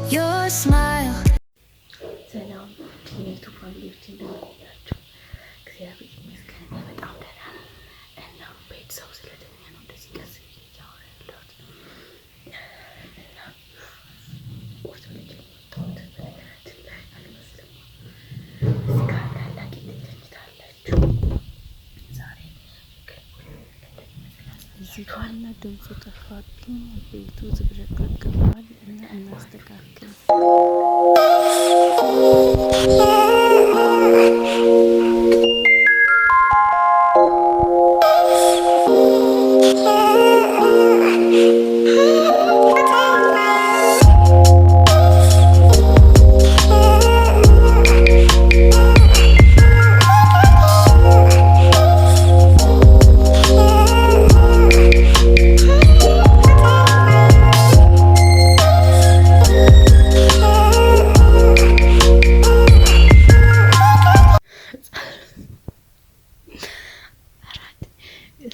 Your smile. ሰላም የቱ ፋሚሊዎች እንደምናችሁ እግዚአብሔር ይመስገን በጣም ደህና ነኝ። እና ቤተሰብ ስለተኛ ነው እንደዚህ ቀስ ብዬ እያወራ ያለሁት እና ቁርስ ልጅ ወጣሁት። በነገራችን ላይ አልመስልም እስከ ታላቅ ተኝታለችው። ዛሬ እዚህ ጋርና ድምፁ ጠፋብኝ። ቤቱ ዝብረቅርቅባል እና እናስተካክል።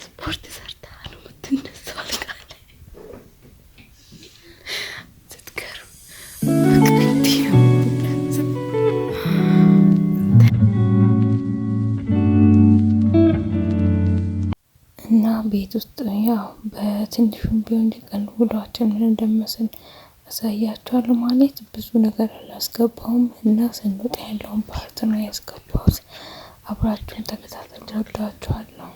ስፖርት ሰርታ ነው የምትነሳው። አልጋ ላይ ስትገርም እና ቤት ውስጥ ያው በትንሹም ቢሆን የቀን ውሏችን ምን እንደመስል አሳያችኋለሁ። ማለት ብዙ ነገር አላስገባውም እና ስንወጣ ያለውን ፓርት ነው ያስገባሁት። አብራችሁን ተከታተሉ። ወዳችኋለሁ።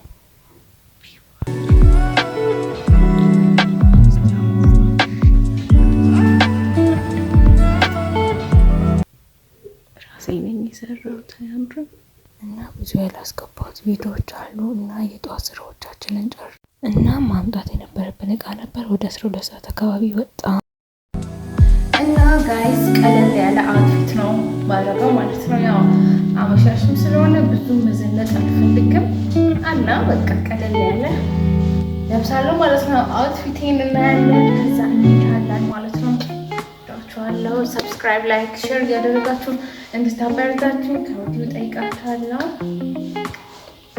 ራሴ ነኝ የሰራሁት አያምርም? እና ብዙ ያላስገባሁት ቪዲዮዎች አሉ እና የጧት ስራዎቻችንን ጨርሰን እና ማምጣት የነበረብን እቃ ነበር። ወደ 12 ሰዓት አካባቢ ወጣ እና ጋይስ ቀለል ያለ አውትፊት ነው ባረገው ማለት ነው። ያው አመሻሽም ስለሆነ ብዙ መዘነጥ አልፈልግም እና በቃ ቀለል ያለ ለብሳለሁ ማለት ነው። አውትፊቴን እናያለን፣ ከዛ እንሄዳለን ማለት ነው። ዳችኋለሁ። ሰብስክራይብ፣ ላይክ፣ ሼር እያደረጋችሁ እንድታበረታችሁ ከወዲሁ ጠይቃችኋለሁ።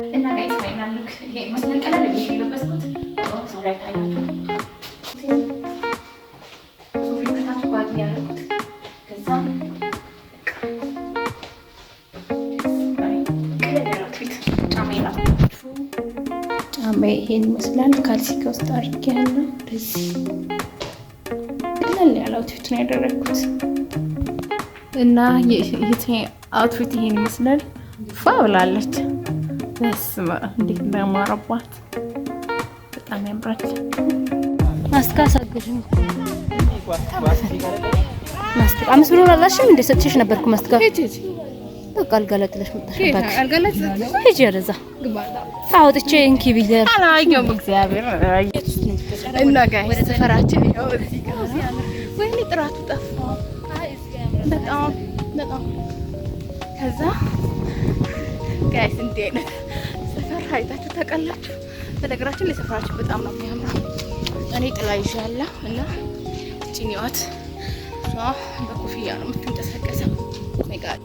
እና ጋይስ ፋይናል ሉክ ይሄ መስለን ቀለል ብዬ የለበስኩት ሶሪ አይታያችሁ ሱሪ ከታች ባግ ያደረኩት ከዛ ጫማ ይሄን ይመስላል። ካልሲ ከውስጥ አድርጌያለሁ። እንደዚህ ቀለል ያለ አውትፊት ነው ያደረኩት እና ይሄ አውትፊት ይሄን ይመስላል። ፋ ብላለች። በስመ አብ እንዴት እንዳማረባት በጣም ያምራል። ማስተካከል ማስተካከል 5 ብር አላልሽም እንደ ሰጥቼሽ ነበርኩ ማስተካከል በቃ አልገለጥለሽ መጣሽ አልገለጥለሽ ሂጂ ወደዛ አውጥቼ እንኪ ቢዘር አላየሁም። እግዚአብሔር እና ጋይስ ሰፈራችን ይኸው እዚህ ጋር ወይኔ ጥራቱ ጠፋ በጣም በጣም። ከዛ ጋይስ እንዴ አይነት ሰፈር አይታችሁ ታውቃላችሁ? በነገራችን ላይ ሰፈራችን በጣም ነው የሚያምረው። እኔ ጥላ ይዣለሁ እና ጭኛዋት በኮፍያ ነው የምትንቀሳቀሰው። ሜጋድ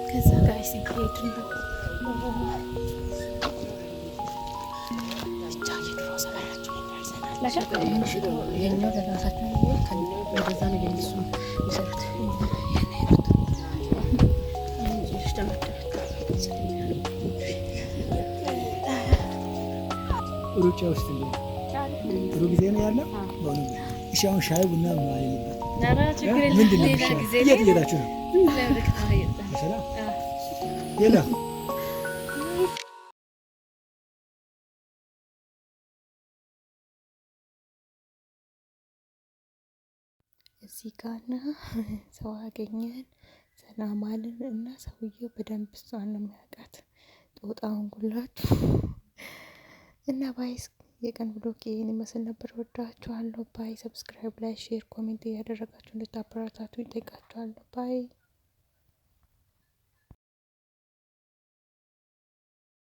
ከዛ ጋይስ ይሄድ ነው ብቻ የድሮ ሰፈራችን ይደርሰናል። ይሄኛው ለራሳችን ወደዛ ነው የሚሱ ይሰሩት ሩጫ ውስጥ ጥሩ ጊዜ ነው ያለው። እሺ አሁን ሻይ ቡና ማለት ምንድን ነው? የት እየሄዳችሁ ነው? የለም እዚህ ጋርና ሰው አገኘን፣ ሰላም አለን እና ሰውየው በደንብ እሷን ነው የሚያውቃት። ጦጣውን ጉላችሁ እና ባይስ የቀን ብሎክ ይሄን ይመስል ነበር። ወዳችኋለሁ። ባይ። ሰብስክራይብ ላይ ሼር ኮሜንት እያደረጋችሁ እንድታበረታቱ ይጠይቃችኋለሁ። ባይ